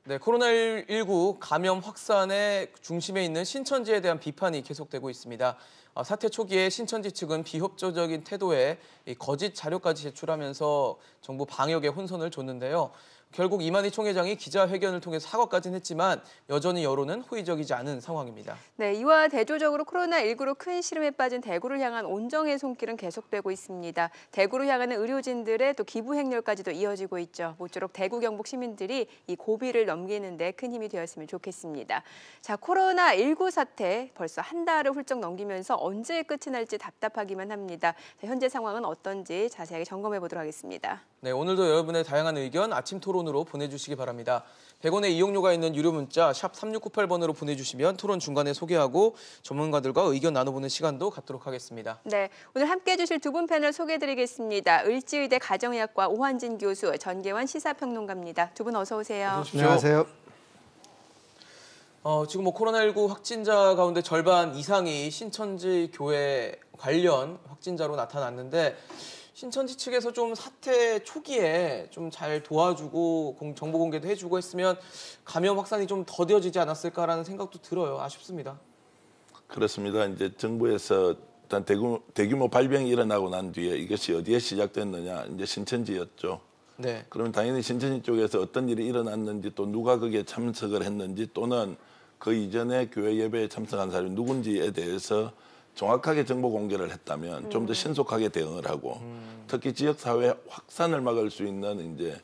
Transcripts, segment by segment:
네, 코로나19 감염 확산의 중심에 있는 신천지에 대한 비판이 계속되고 있습니다. 사태 초기에 신천지 측은 비협조적인 태도에 거짓 자료까지 제출하면서 정부 방역에 혼선을 줬는데요. 결국 이만희 총회장이 기자회견을 통해 사과까지는 했지만 여전히 여론은 호의적이지 않은 상황입니다. 네, 이와 대조적으로 코로나19로 큰 시름에 빠진 대구를 향한 온정의 손길은 계속되고 있습니다. 대구를 향하는 의료진들의 또 기부 행렬까지도 이어지고 있죠. 모쪼록 대구 경북 시민들이 이 고비를 넘기는 데 큰 힘이 되었으면 좋겠습니다. 자, 코로나19 사태 벌써 한 달을 훌쩍 넘기면서 언제 끝이 날지 답답하기만 합니다. 자, 현재 상황은 어떤지 자세하게 점검해 보도록 하겠습니다. 네, 오늘도 여러분의 다양한 의견 아침 토론으로 보내주시기 바랍니다. 100원의 이용료가 있는 유료 문자 샵 3698번으로 보내주시면 토론 중간에 소개하고 전문가들과 의견 나눠보는 시간도 갖도록 하겠습니다. 네, 오늘 함께해 주실 두 분 패널 소개해드리겠습니다. 을지의대 가정의학과 오한진 교수, 전계환 시사평론가입니다. 두 분 어서 오세요. 안녕하세요. 지금 코로나19 확진자 가운데 절반 이상이 신천지 교회 관련 확진자로 나타났는데 신천지 측에서 좀 사태 초기에 좀 잘 도와주고 정보 공개도 해주고 했으면 감염 확산이 좀 더뎌지지 않았을까라는 생각도 들어요. 아쉽습니다. 그렇습니다. 이제 정부에서 일단 대규모 발병이 일어나고 난 뒤에 이것이 어디에 시작됐느냐, 이제 신천지였죠. 네. 그러면 당연히 신천지 쪽에서 어떤 일이 일어났는지 또 누가 거기에 참석을 했는지 또는 그 이전에 교회 예배에 참석한 사람이 누군지에 대해서 정확하게 정보 공개를 했다면 좀 더 신속하게 대응을 하고 특히 지역 사회 확산을 막을 수 있는 이제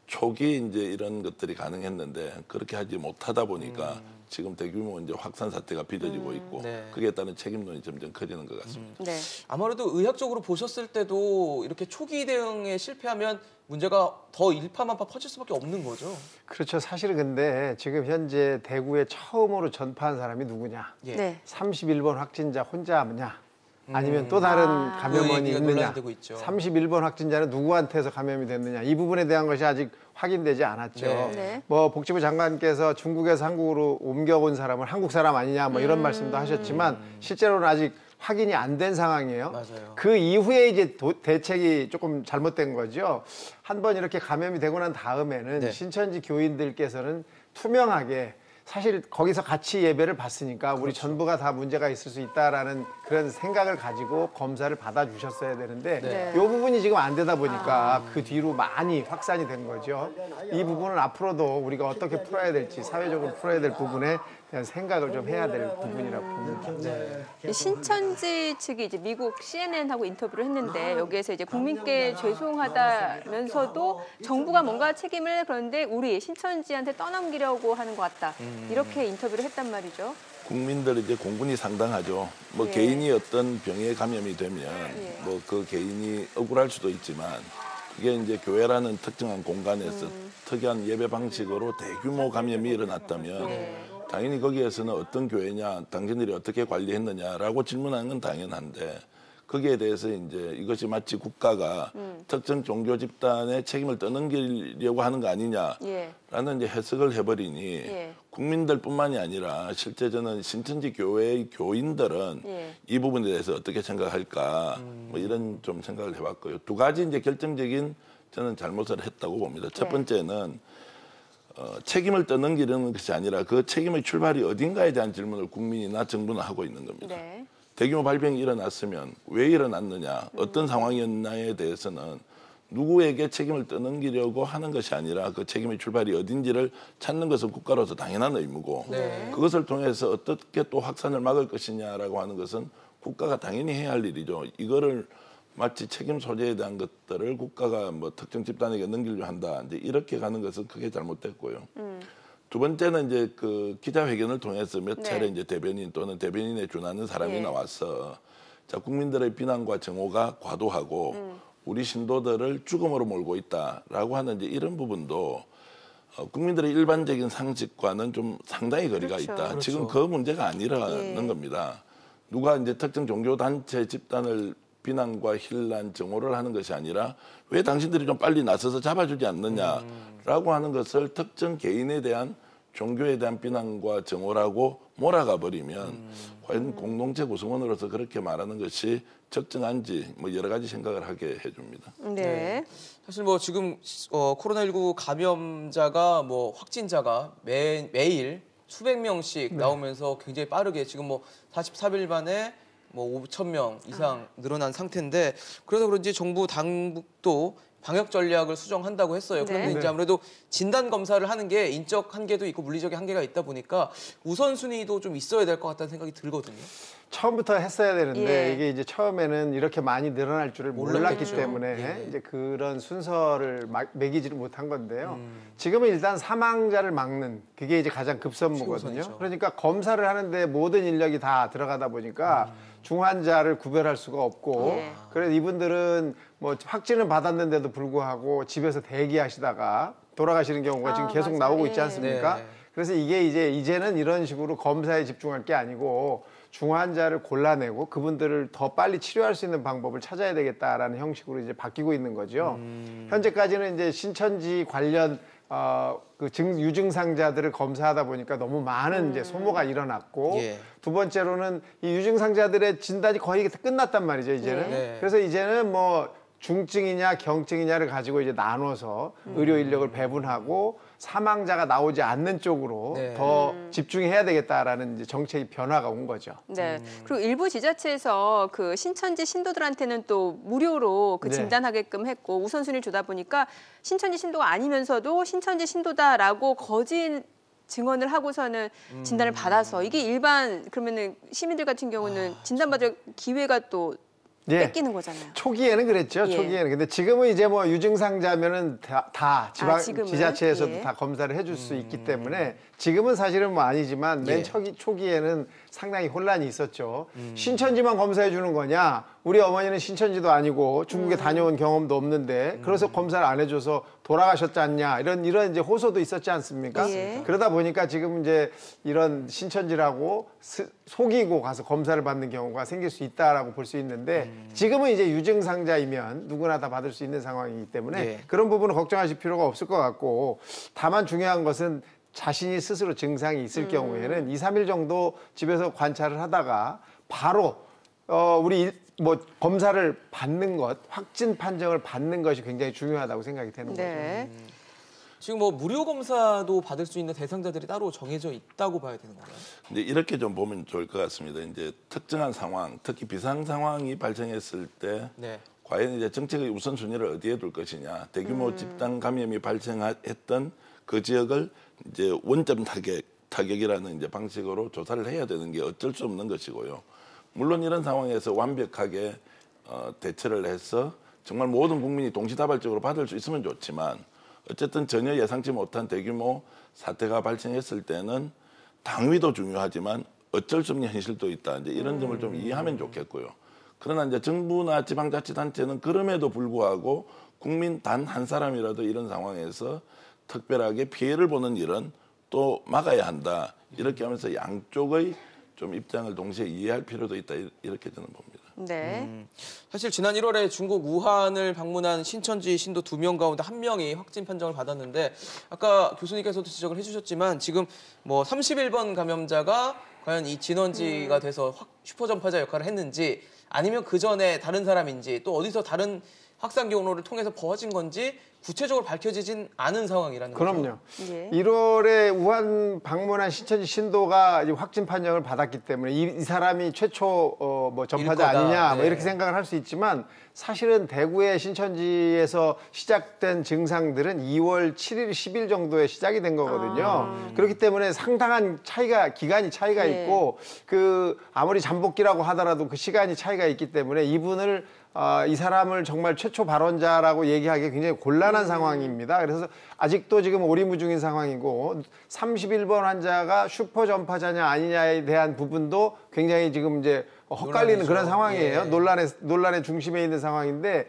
초기 이제 이런 것들이 가능했는데 그렇게 하지 못하다 보니까 지금 대규모 이제 확산 사태가 빚어지고 있고 네. 그에 따른 책임론이 점점 커지는 것 같습니다. 네. 아무래도 의학적으로 보셨을 때도 이렇게 초기 대응에 실패하면 문제가 더 일파만파 퍼질 수밖에 없는 거죠. 그렇죠. 사실은 근데 지금 현재 대구에 처음으로 전파한 사람이 누구냐? 예. 네. 31번 확진자 혼자냐? 아니면 또 다른 감염원이 그 얘기가 있느냐? 논란이 되고 있죠. 31번 확진자는 누구한테서 감염이 됐느냐? 이 부분에 대한 것이 아직 확인되지 않았죠. 네. 네. 뭐 복지부 장관께서 중국에서 한국으로 옮겨온 사람은 한국 사람 아니냐 뭐 이런 말씀도 하셨지만 실제로는 아직 확인이 안 된 상황이에요. 맞아요. 그 이후에 이제 대책이 조금 잘못된 거죠. 한번 이렇게 감염이 되고 난 다음에는 네. 신천지 교인들께서는 투명하게 사실 거기서 같이 예배를 봤으니까 우리 그렇죠. 전부가 다 문제가 있을 수 있다라는 그런 생각을 가지고 검사를 받아주셨어야 되는데 네. 이 부분이 지금 안 되다 보니까 그 뒤로 많이 확산이 된 거죠. 이 부분은 앞으로도 우리가 어떻게 풀어야 될지 사회적으로 풀어야 될 부분에 대한 생각을 좀 해야 될 부분이라고 봅니다. 네. 신천지 측이 이제 미국 CNN하고 인터뷰를 했는데 여기에서 이제 국민께 죄송하다면서도 정부가 뭔가 책임을 그런데 우리 신천지한테 떠넘기려고 하는 것 같다. 이렇게 인터뷰를 했단 말이죠. 국민들 이제 공분이 상당하죠. 뭐 예. 개인이 어떤 병에 감염이 되면 예. 뭐 그 개인이 억울할 수도 있지만 이게 이제 교회라는 특정한 공간에서 특이한 예배 방식으로 대규모 감염이 일어났다면 당연히 거기에서는 어떤 교회냐, 당신들이 어떻게 관리했느냐라고 질문하는 건 당연한데 거기에 대해서 이제 이것이 마치 국가가 특정 종교 집단의 책임을 떠넘기려고 하는 거 아니냐라는 예. 이제 해석을 해버리니 예. 국민들뿐만이 아니라 실제 저는 신천지 교회의 교인들은 예. 이 부분에 대해서 어떻게 생각할까 뭐 이런 좀 생각을 해봤고요. 두 가지 이제 결정적인 저는 잘못을 했다고 봅니다. 첫 네. 번째는 책임을 떠넘기려는 것이 아니라 그 책임의 출발이 어딘가에 대한 질문을 국민이나 정부는 하고 있는 겁니다. 네. 대규모 발병이 일어났으면 왜 일어났느냐, 어떤 상황이었나에 대해서는 누구에게 책임을 떠넘기려고 하는 것이 아니라 그 책임의 출발이 어딘지를 찾는 것은 국가로서 당연한 의무고 네. 그것을 통해서 어떻게 또 확산을 막을 것이냐라고 하는 것은 국가가 당연히 해야 할 일이죠. 이거를 마치 책임 소재에 대한 것들을 국가가 뭐 특정 집단에게 넘기려 한다. 이제 이렇게 가는 것은 크게 잘못됐고요. 두 번째는 이제 그 기자회견을 통해서 몇 차례 이제 대변인 또는 대변인에 준하는 사람이 나와서 자, 국민들의 비난과 정오가 과도하고 우리 신도들을 죽음으로 몰고 있다라고 하는 이제 이런 부분도 국민들의 일반적인 상식과는 좀 상당히 거리가 그렇죠. 있다. 그렇죠. 지금 그 문제가 아니라는 겁니다. 누가 이제 특정 종교 단체 집단을 비난과 힐난 정오를 하는 것이 아니라 왜 당신들이 좀 빨리 나서서 잡아주지 않느냐라고 하는 것을 특정 개인에 대한 종교에 대한 비난과 정오라고 몰아가 버리면 과연 공동체 구성원으로서 그렇게 말하는 것이 적정한지 뭐 여러 가지 생각을 하게 해줍니다. 네. 사실 뭐 지금 코로나19 감염자가 뭐 확진자가 매일 수백 명씩 나오면서 굉장히 빠르게 지금 뭐 44일 만에 뭐 5천 명 이상 늘어난 상태인데 그래서 그런지 정부 당국도 방역 전략을 수정한다고 했어요. 그런데 네. 이제 아무래도 진단 검사를 하는 게 인적 한계도 있고 물리적인 한계가 있다 보니까 우선순위도 좀 있어야 될 것 같다는 생각이 들거든요. 처음부터 했어야 되는데 예. 이게 이제 처음에는 이렇게 많이 늘어날 줄을 몰랐기 몰랐겠죠. 때문에 예. 이제 그런 순서를 매기지를 못한 건데요. 지금은 일단 사망자를 막는 그게 이제 가장 급선무거든요. 최우선이죠. 그러니까 검사를 하는데 모든 인력이 다 들어가다 보니까 중환자를 구별할 수가 없고 예. 그래서 이분들은 뭐 확진을 받았는데도 불구하고 집에서 대기하시다가 돌아가시는 경우가 지금 계속 맞아요. 나오고 예. 있지 않습니까? 네. 그래서 이게 이제는 이런 식으로 검사에 집중할 게 아니고 중환자를 골라내고 그분들을 더 빨리 치료할 수 있는 방법을 찾아야 되겠다라는 형식으로 이제 바뀌고 있는 거죠. 현재까지는 이제 신천지 관련 유증상자들을 검사하다 보니까 너무 많은 이제 소모가 일어났고 예. 두 번째로는 이 유증상자들의 진단이 거의 끝났단 말이죠, 이제는. 네. 그래서 이제는 뭐 중증이냐 경증이냐를 가지고 이제 나눠서 의료 인력을 배분하고 사망자가 나오지 않는 쪽으로 네. 더 집중해야 되겠다라는 이제 정책의 변화가 온 거죠. 네. 그리고 일부 지자체에서 그 신천지 신도들한테는 또 무료로 그 네. 진단하게끔 했고 우선순위를 주다 보니까 신천지 신도가 아니면서도 신천지 신도다라고 거짓 증언을 하고서는 진단을 받아서 이게 일반 그러면은 시민들 같은 경우는 진단받을 기회가 또 예. 뺏기는 거잖아요. 초기에는 그랬죠. 예. 초기에는. 근데 지금은 이제 뭐 유증상자면은 다 지금은? 지자체에서도 예. 다 검사를 해줄 수 있기 때문에 지금은 사실은 뭐 아니지만 맨 예. 초기에는 상당히 혼란이 있었죠. 신천지만 검사해 주는 거냐? 우리 어머니는 신천지도 아니고 중국에 다녀온 경험도 없는데 그래서 검사를 안 해줘서 돌아가셨지 않냐? 이런 이제 호소도 있었지 않습니까? 예. 그러다 보니까 지금 이제 이런 신천지라고 속이고 가서 검사를 받는 경우가 생길 수 있다라고 볼 수 있는데 지금은 이제 유증상자이면 누구나 다 받을 수 있는 상황이기 때문에 예. 그런 부분은 걱정하실 필요가 없을 것 같고 다만 중요한 것은 자신이 스스로 증상이 있을 경우에는 2, 3일 정도 집에서 관찰을 하다가 바로 우리 뭐 검사를 받는 것, 확진 판정을 받는 것이 굉장히 중요하다고 생각이 되는 거죠. 네. 지금 뭐 무료 검사도 받을 수 있는 대상자들이 따로 정해져 있다고 봐야 되는 건가요? 근데 이렇게 좀 보면 좋을 것 같습니다. 이제 특정한 상황, 특히 비상 상황이 발생했을 때 네. 과연 이제 정책의 우선순위를 어디에 둘 것이냐. 대규모 집단 감염이 발생했던 그 지역을 이제 원점 타격이라는 이제 방식으로 조사를 해야 되는 게 어쩔 수 없는 것이고요. 물론 이런 상황에서 완벽하게 대처를 해서 정말 모든 국민이 동시다발적으로 받을 수 있으면 좋지만 어쨌든 전혀 예상치 못한 대규모 사태가 발생했을 때는 당위도 중요하지만 어쩔 수 없는 현실도 있다. 이제 이런 점을 좀 이해하면 좋겠고요. 그러나 이제 정부나 지방자치단체는 그럼에도 불구하고 국민 단 한 사람이라도 이런 상황에서 특별하게 피해를 보는 일은 또 막아야 한다. 이렇게 하면서 양쪽의 좀 입장을 동시에 이해할 필요도 있다. 이렇게 저는 봅니다. 네. 사실 지난 1월에 중국 우한을 방문한 신천지 신도 2명 가운데 1명이 확진 판정을 받았는데 아까 교수님께서도 지적을 해주셨지만 지금 뭐 31번 감염자가 과연 이 진원지가 돼서 슈퍼 전파자 역할을 했는지 아니면 그 전에 다른 사람인지 또 어디서 다른 확산 경로를 통해서 퍼진 건지 구체적으로 밝혀지진 않은 상황이라는 거죠. 그럼요. 예. 1월에 우한 방문한 신천지 신도가 이제 확진 판정을 받았기 때문에 이 사람이 최초 뭐 전파자 거다. 아니냐 뭐 네. 이렇게 생각을 할 수 있지만 사실은 대구의 신천지에서 시작된 증상들은 2월 7일, 10일 정도에 시작이 된 거거든요. 그렇기 때문에 상당한 기간이 차이가 네. 있고 그 아무리 잠복기라고 하더라도 그 시간이 차이가 있기 때문에 이분을 이 사람을 정말 최초 발원자라고 얘기하기 굉장히 곤란한 상황입니다. 그래서 아직도 지금 오리무중인 상황이고 31번 환자가 슈퍼 전파자냐 아니냐에 대한 부분도 굉장히 지금 이제 헛갈리는 논란이죠. 그런 상황이에요. 예. 논란의 중심에 있는 상황인데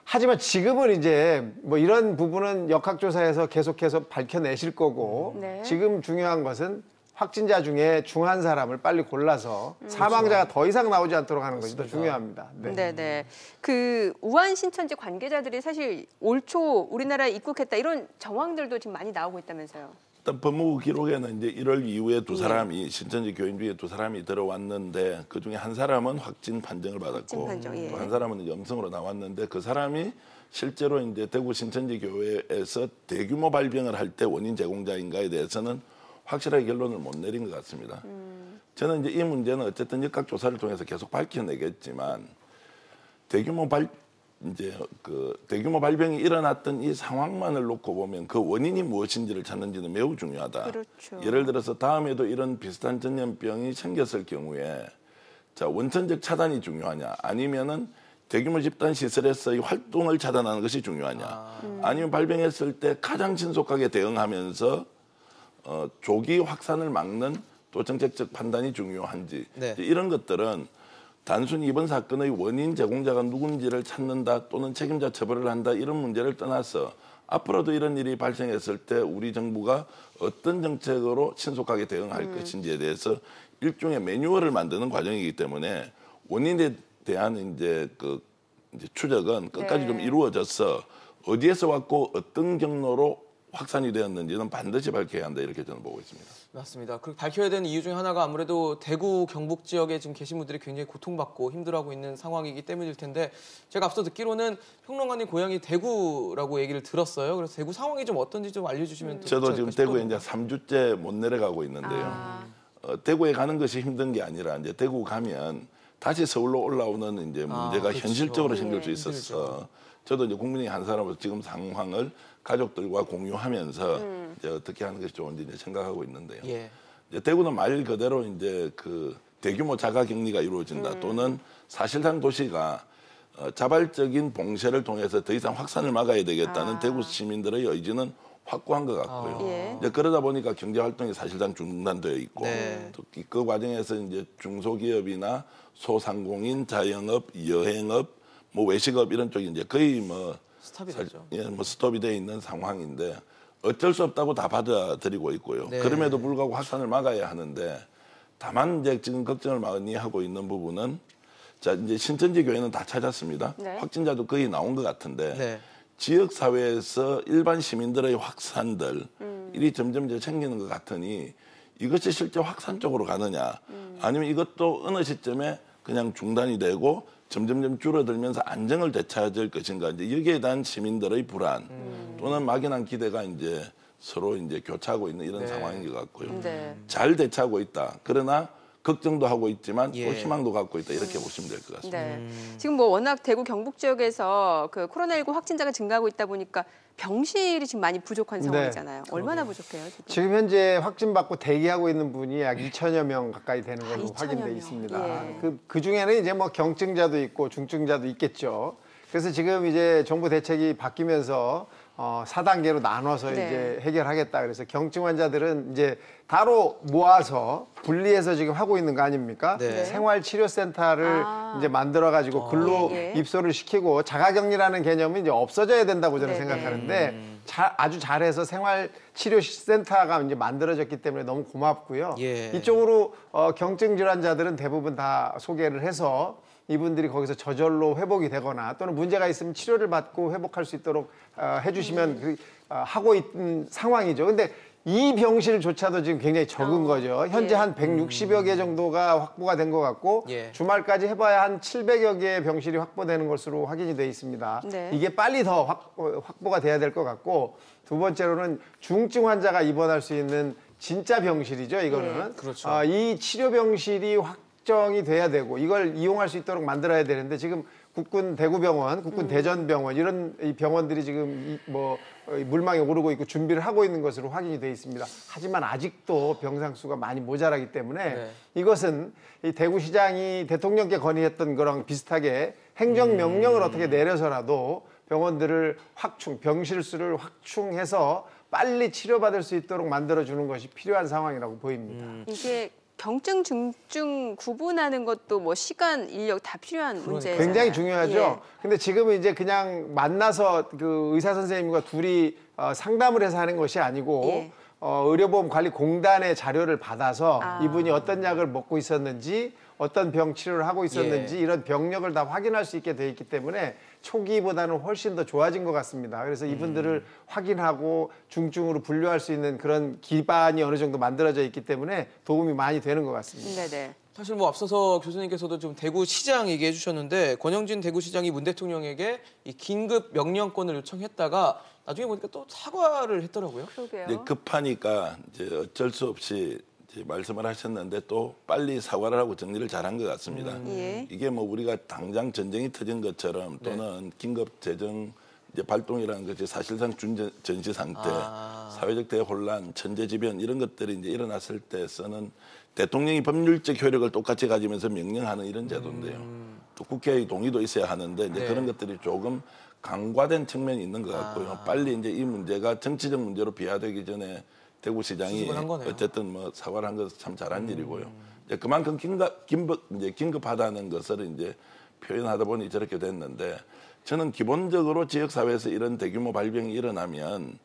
하지만 지금은 이제 뭐 이런 부분은 역학조사에서 계속해서 밝혀내실 거고 네. 지금 중요한 것은 확진자 중에 중한 사람을 빨리 골라서 사망자가 더 이상 나오지 않도록 하는 것이 더 중요합니다. 네, 네. 그 우한 신천지 관계자들이 사실 올 초 우리나라에 입국했다 이런 정황들도 지금 많이 나오고 있다면서요. 일단 법무부 기록에는 이제 1월 이후에 두 사람이 신천지 교인 중에 두 사람이 들어왔는데 그 중에 한 사람은 확진 판정을 받았고 또 한 사람은 염성으로 나왔는데 그 사람이 실제로 이제 대구 신천지 교회에서 대규모 발병을 할 때 원인 제공자인가에 대해서는 확실하게 결론을 못 내린 것 같습니다. 저는 이제 이 문제는 어쨌든 역학 조사를 통해서 계속 밝혀내겠지만 대규모 발병이 일어났던 이 상황만을 놓고 보면 그 원인이 무엇인지를 찾는지는 매우 중요하다. 그렇죠. 예를 들어서 다음에도 이런 비슷한 전염병이 생겼을 경우에 자 원천적 차단이 중요하냐 아니면은 대규모 집단 시설에서의 활동을 차단하는 것이 중요하냐 아니면 발병했을 때 가장 신속하게 대응하면서 조기 확산을 막는 또 정책적 판단이 중요한지 네. 이런 것들은 단순히 이번 사건의 원인 제공자가 누군지를 찾는다 또는 책임자 처벌을 한다 이런 문제를 떠나서 앞으로도 이런 일이 발생했을 때 우리 정부가 어떤 정책으로 신속하게 대응할 것인지에 대해서 일종의 매뉴얼을 만드는 과정이기 때문에 원인에 대한 이제 추적은 끝까지 좀 이루어져서 어디에서 왔고 어떤 경로로 확산이 되었는지는 반드시 밝혀야 한다 이렇게 저는 보고 있습니다. 맞습니다. 그 밝혀야 되는 이유 중에 하나가 아무래도 대구 경북 지역에 지금 계신 분들이 굉장히 고통받고 힘들어하고 있는 상황이기 때문일 텐데 제가 앞서 듣기로는 평론가님 고향이 대구라고 얘기를 들었어요. 그래서 대구 상황이 좀 어떤지 좀 알려주시면 저도 지금 대구에 이제 3주째 못 내려가고 있는데요. 대구에 가는 것이 힘든 게 아니라 이제 대구 가면 다시 서울로 올라오는 이제 문제가 그렇죠. 현실적으로 생길 수 네, 있었어. 힘들죠. 저도 이제 국민의 한 사람으로서 지금 상황을 가족들과 공유하면서 이제 어떻게 하는 것이 좋은지 이제 생각하고 있는데요. 예. 이제 대구는 말 그대로 이제 그 대규모 자가격리가 이루어진다 또는 사실상 도시가 자발적인 봉쇄를 통해서 더 이상 확산을 막아야 되겠다는 대구 시민들의 의지는 확고한 것 같고요. 이제 그러다 보니까 경제 활동이 사실상 중단되어 있고 또 그 과정에서 이제 중소기업이나 소상공인, 자영업, 여행업, 뭐 외식업 이런 쪽이 이제 거의 뭐 스탑이 되죠. 뭐 스톱이 돼 있는 상황인데 어쩔 수 없다고 다 받아들이고 있고요. 네. 그럼에도 불구하고 확산을 막아야 하는데 다만 이제 지금 걱정을 많이 하고 있는 부분은 자 이제 신천지 교회는 다 찾았습니다. 네. 확진자도 거의 나온 것 같은데 네. 지역 사회에서 일반 시민들의 확산들 일이 점점 이제 생기는 것 같으니 이것이 실제 확산 쪽으로 가느냐 아니면 이것도 어느 시점에 그냥 중단이 되고 점점점 줄어들면서 안정을 되찾을 것인가 이제 여기에 대한 시민들의 불안 또는 막연한 기대가 이제 서로 이제 교차하고 있는 이런 상황인 것 같고요. 잘 대처하고 있다. 그러나 걱정도 하고 있지만 또 희망도 갖고 있다 이렇게 보시면 될 것 같습니다. 네. 지금 뭐 워낙 대구 경북 지역에서 그 코로나19 확진자가 증가하고 있다 보니까 병실이 지금 많이 부족한 상황이잖아요. 얼마나 부족해요 지금? 지금 현재 확진받고 대기하고 있는 분이 약 2천여 명 가까이 되는 걸로 2천여 확인돼 명. 있습니다. 예. 그 중에는 이제 뭐 경증자도 있고 중증자도 있겠죠. 그래서 지금 이제 정부 대책이 바뀌면서 4단계로 나눠서 네. 이제 해결하겠다. 그래서 경증 환자들은 이제 따로 모아서 분리해서 지금 하고 있는 거 아닙니까? 네. 생활치료센터를 이제 만들어가지고 글로 예. 입소를 시키고 자가격리라는 개념이 이제 없어져야 된다고 저는 네, 생각하는데 아주 잘해서 생활치료센터가 이제 만들어졌기 때문에 너무 고맙고요. 예. 이쪽으로 경증 질환자들은 대부분 다 소개를 해서 이분들이 거기서 저절로 회복이 되거나 또는 문제가 있으면 치료를 받고 회복할 수 있도록 해주시면 하고 있는 상황이죠. 근데 이 병실조차도 지금 굉장히 적은 거죠. 현재 한 160여 개 정도가 확보가 된 것 같고 주말까지 해봐야 한 700여 개의 병실이 확보되는 것으로 확인이 돼 있습니다. 네. 이게 빨리 더 확보가 돼야 될 것 같고 두 번째로는 중증 환자가 입원할 수 있는 진짜 병실이죠. 이거는 그렇죠. 이 치료 병실이 확정이 돼야 되고 이걸 이용할 수 있도록 만들어야 되는데 지금 국군 대구병원, 국군 대전병원 이런 이 병원들이 지금 물망에 오르고 있고 준비를 하고 있는 것으로 확인이 돼 있습니다. 하지만 아직도 병상 수가 많이 모자라기 때문에 이것은 이 대구시장이 대통령께 건의했던 거랑 비슷하게 행정명령을 어떻게 내려서라도 병원들을 병실 수를 확충해서 빨리 치료받을 수 있도록 만들어주는 것이 필요한 상황이라고 보입니다. 이게 경증, 중증 구분하는 것도 뭐 시간, 인력 다 필요한 문제예요. 굉장히 중요하죠. 근데 지금은 이제 그냥 만나서 그 의사 선생님과 둘이 상담을 해서 하는 것이 아니고 의료보험관리공단의 자료를 받아서 이분이 어떤 약을 먹고 있었는지 어떤 병 치료를 하고 있었는지 이런 병력을 다 확인할 수 있게 돼 있기 때문에 초기보다는 훨씬 더 좋아진 것 같습니다. 그래서 이분들을 확인하고 중증으로 분류할 수 있는 그런 기반이 어느 정도 만들어져 있기 때문에 도움이 많이 되는 것 같습니다. 네네. 사실 뭐 앞서서 교수님께서도 좀 대구시장 얘기해 주셨는데 권영진 대구시장이 문 대통령에게 이 긴급 명령권을 요청했다가 나중에 보니까 또 사과를 했더라고요. 그러게요. 이제 급하니까 이제 어쩔 수 없이 이제 말씀을 하셨는데 또 빨리 사과를 하고 정리를 잘한 것 같습니다. 예. 이게 뭐 우리가 당장 전쟁이 터진 것처럼 또는 긴급 재정 이제 발동이라는 것이 사실상 준전시 상태, 사회적 대혼란, 천재지변 이런 것들이 이제 일어났을 때 쓰는 대통령이 법률적 효력을 똑같이 가지면서 명령하는 이런 제도인데요. 또 국회의 동의도 있어야 하는데 이제 그런 것들이 조금 강화된 측면이 있는 것 같고요. 빨리 이제 이 문제가 정치적 문제로 비화되기 전에 대구시장이 어쨌든 뭐 사과를 한 것은 참 잘한 일이고요. 이제 그만큼 긴급하다는 것을 이제 표현하다 보니 저렇게 됐는데 저는 기본적으로 지역사회에서 이런 대규모 발병이 일어나면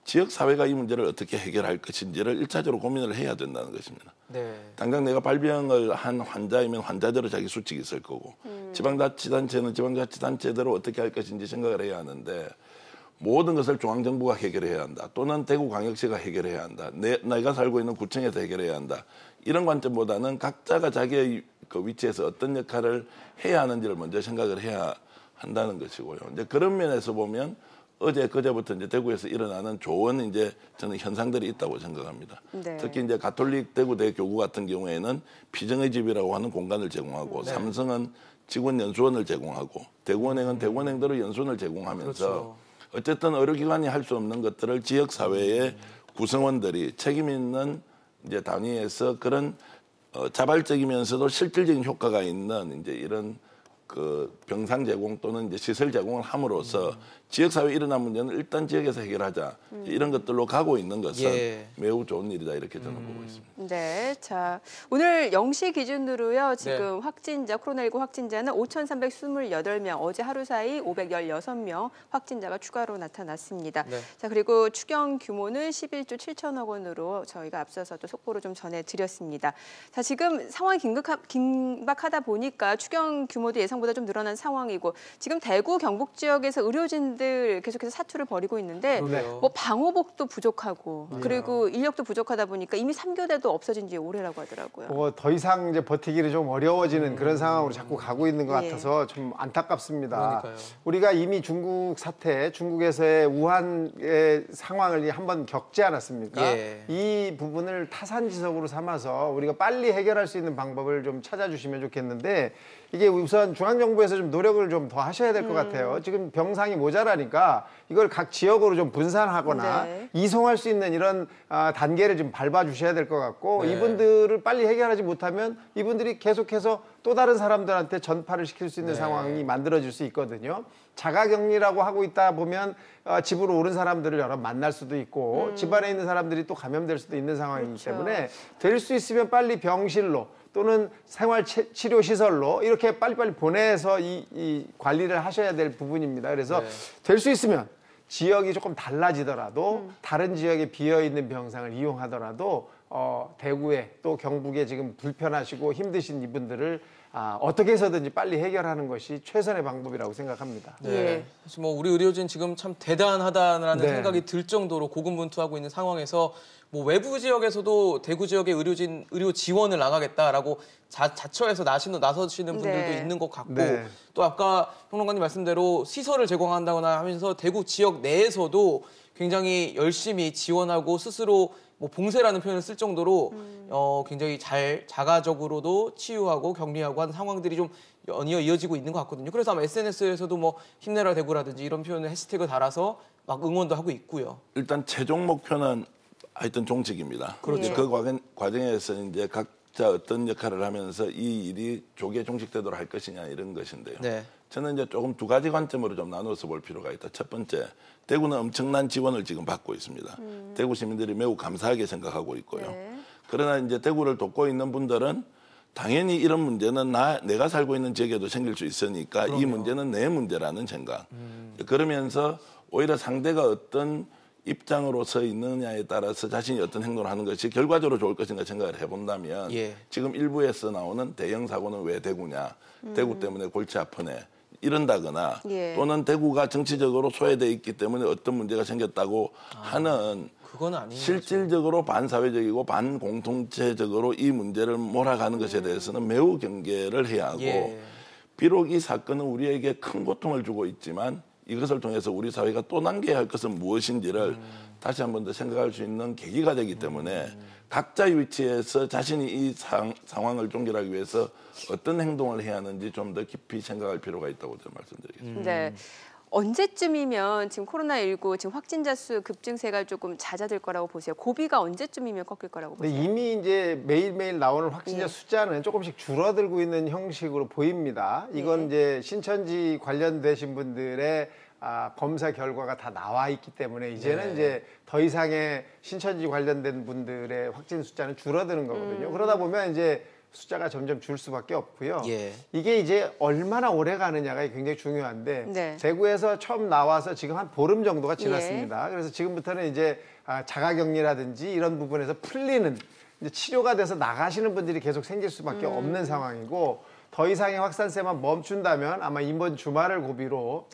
지역사회가 이 문제를 어떻게 해결할 것인지를 1차적으로 고민을 해야 된다는 것입니다. 네. 당장 내가 발병을 한 환자이면 환자대로 자기 수칙이 있을 거고 지방자치단체는 지방자치단체대로 어떻게 할 것인지 생각을 해야 하는데 모든 것을 중앙정부가 해결해야 한다. 또는 대구광역시가 해결해야 한다. 내가 살고 있는 구청에서 해결해야 한다. 이런 관점보다는 각자가 자기의 그 위치에서 어떤 역할을 해야 하는지를 먼저 생각을 해야 한다는 것이고요. 이제 그런 면에서 보면 그제부터 이제 대구에서 일어나는 좋은 이제 저는 현상들이 있다고 생각합니다. 네. 특히 이제 가톨릭 대구대 교구 같은 경우에는 피정의 집이라고 하는 공간을 제공하고 삼성은 직원 연수원을 제공하고 대구은행은 대구은행대로 연수원을 제공하면서 어쨌든 의료기관이 할 수 없는 것들을 지역사회의 구성원들이 책임 있는 이제 단위에서 그런 자발적이면서도 실질적인 효과가 있는 이제 이런 그 병상 제공 또는 이제 시설 제공을 함으로써 지역사회에 일어난 문제는 일단 지역에서 해결하자 이런 것들로 가고 있는 것은 매우 좋은 일이다 이렇게 저는 보고 있습니다. 네, 자 오늘 0시 기준으로요 지금 확진자 코로나19 확진자는 5,328명 어제 하루 사이 516명 확진자가 추가로 나타났습니다. 자 그리고 추경 규모는 11조 7천억 원으로 저희가 앞서서 또 속보로 좀 전해드렸습니다. 자 지금 상황이 긴박하다 보니까 추경 규모도 예상보다 좀 늘어난 상황이고 지금 대구 경북 지역에서 의료진들 계속해서 사투를 벌이고 있는데 뭐 방호복도 부족하고 그리고 인력도 부족하다 보니까 이미 3교대도 없어진 지 오래라고 하더라고요. 더 이상 이제 버티기를 좀 어려워지는 그런 상황으로 자꾸 가고 있는 것 같아서 좀 안타깝습니다. 그러니까요. 우리가 이미 중국 사태, 중국에서의 우한의 상황을 한번 겪지 않았습니까? 이 부분을 타산지석으로 삼아서 우리가 빨리 해결할 수 있는 방법을 좀 찾아주시면 좋겠는데 이게 우선 중앙정부에서 좀 노력을 좀 더 하셔야 될 것 같아요. 지금 병상이 모자라니까 이걸 각 지역으로 좀 분산하거나 이송할 수 있는 이런 단계를 좀 밟아주셔야 될 것 같고 이분들을 빨리 해결하지 못하면 이분들이 계속해서 또 다른 사람들한테 전파를 시킬 수 있는 상황이 만들어질 수 있거든요. 자가격리라고 하고 있다 보면 집으로 오는 사람들을 여러 만날 수도 있고 집안에 있는 사람들이 또 감염될 수도 있는 상황이기 때문에 될 수 있으면 빨리 병실로 또는 생활치료시설로 이렇게 빨리빨리 보내서 이 관리를 하셔야 될 부분입니다. 그래서 될 수 있으면 지역이 조금 달라지더라도 다른 지역에 비어있는 병상을 이용하더라도 대구에 또 경북에 지금 불편하시고 힘드신 이분들을 어떻게 해서든지 빨리 해결하는 것이 최선의 방법이라고 생각합니다. 사실 뭐 우리 의료진 지금 참 대단하다라는 생각이 들 정도로 고군분투하고 있는 상황에서 뭐 외부 지역에서도 대구 지역의 의료 지원을 나가겠다라고 자처해서 나서시는 분들도 있는 것 같고 또 아까 평론가님 말씀대로 시설을 제공한다거나 하면서 대구 지역 내에서도 굉장히 열심히 지원하고 스스로 뭐 봉쇄라는 표현을 쓸 정도로 굉장히 잘 자가적으로도 치유하고 격리하고 하는 상황들이 좀 연이어 이어지고 있는 것 같거든요. 그래서 아마 SNS에서도 뭐 힘내라 대구라든지 이런 표현을 해시태그 달아서 막 응원도 하고 있고요. 일단 최종 목표는 하여튼 종직입니다. 그렇죠. 그 과정에서 이제 각자 어떤 역할을 하면서 이 일이 조기에 종식되도록 할 것이냐 이런 것인데요. 저는 이제 조금 두 가지 관점으로 좀 나누어서 볼 필요가 있다. 첫 번째, 대구는 엄청난 지원을 지금 받고 있습니다. 대구 시민들이 매우 감사하게 생각하고 있고요. 그러나 이제 대구를 돕고 있는 분들은 당연히 이런 문제는 내가 살고 있는 지역에도 생길 수 있으니까 이 문제는 내 문제라는 생각. 그러면서 오히려 상대가 어떤 입장으로 서 있느냐에 따라서 자신이 어떤 행동을 하는 것이 결과적으로 좋을 것인가 생각을 해본다면 예. 지금 일부에서 나오는 대형 사고는 왜 대구냐, 대구 때문에 골치 아프네 이런다거나 예. 또는 대구가 정치적으로 소외돼 있기 때문에 어떤 문제가 생겼다고 하는 그건 아닌 거죠. 실질적으로 반사회적이고 반공동체적으로 이 문제를 몰아가는 것에 대해서는 매우 경계를 해야 하고 예. 비록 이 사건은 우리에게 큰 고통을 주고 있지만 이것을 통해서 우리 사회가 또 남겨야 할 것은 무엇인지를 다시 한 번 더 생각할 수 있는 계기가 되기 때문에 각자의 위치에서 자신이 이 상황을 종결하기 위해서 어떤 행동을 해야 하는지 좀 더 깊이 생각할 필요가 있다고 저는 말씀드리겠습니다. 네. 언제쯤이면 지금 코로나19 지금 확진자 수 급증세가 조금 잦아들 거라고 보세요? 고비가 언제쯤이면 꺾일 거라고 근데 보세요? 이미 이제 매일매일 나오는 확진자 예. 숫자는 조금씩 줄어들고 있는 형식으로 보입니다. 이건 네. 이제 신천지 관련되신 분들의 검사 결과가 다 나와 있기 때문에 이제는 네. 이제 더 이상의 신천지 관련된 분들의 확진 숫자는 줄어드는 거거든요. 그러다 보면 이제 숫자가 점점 줄 수밖에 없고요. 예. 이게 이제 얼마나 오래 가느냐가 굉장히 중요한데 네. 대구에서 처음 나와서 지금 한 보름 정도가 지났습니다. 그래서 지금부터는 이제 자가격리라든지 이런 부분에서 풀리는 이제 치료가 돼서 나가시는 분들이 계속 생길 수밖에 없는 상황이고 더 이상의 확산세만 멈춘다면 아마 이번 주말을 고비로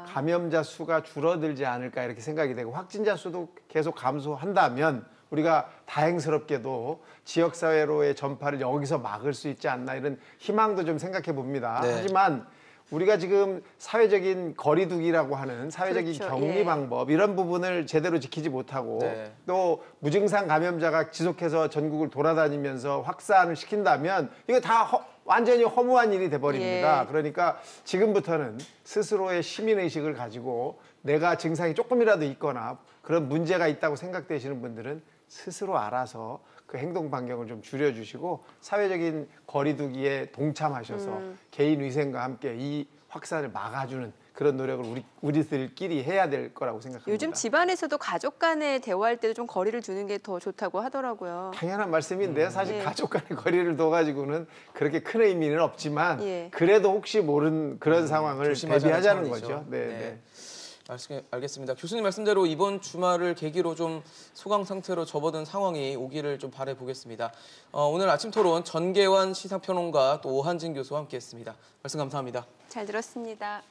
감염자 수가 줄어들지 않을까 이렇게 생각이 되고 확진자 수도 계속 감소한다면 우리가 다행스럽게도 지역사회로의 전파를 여기서 막을 수 있지 않나 이런 희망도 좀 생각해 봅니다. 네. 하지만 우리가 지금 사회적인 거리두기라고 하는 사회적인 그렇죠. 격리 예. 방법 이런 부분을 제대로 지키지 못하고 네. 또 무증상 감염자가 지속해서 전국을 돌아다니면서 확산을 시킨다면 이거 다 완전히 허무한 일이 돼버립니다. 예. 그러니까 지금부터는 스스로의 시민의식을 가지고 내가 증상이 조금이라도 있거나 그런 문제가 있다고 생각되시는 분들은 스스로 알아서 그 행동 반경을 좀 줄여주시고 사회적인 거리두기에 동참하셔서 개인 위생과 함께 이 확산을 막아주는 그런 노력을 우리들끼리 해야 될 거라고 생각합니다. 요즘 집안에서도 가족 간에 대화할 때도 좀 거리를 두는 게 더 좋다고 하더라고요. 당연한 말씀인데요. 사실 예. 가족 간의 거리를 둬가지고는 그렇게 큰 의미는 없지만 예. 그래도 혹시 모르는 그런 상황을 조심하자는 대비하자는 차원이죠. 거죠. 네. 알겠습니다. 교수님 말씀대로 이번 주말을 계기로 좀 소강 상태로 접어든 상황이 오기를 좀 바라보겠습니다. 오늘 아침 토론 전계환 시사평론가 또 오한진 교수와 함께했습니다. 말씀 감사합니다. 잘 들었습니다.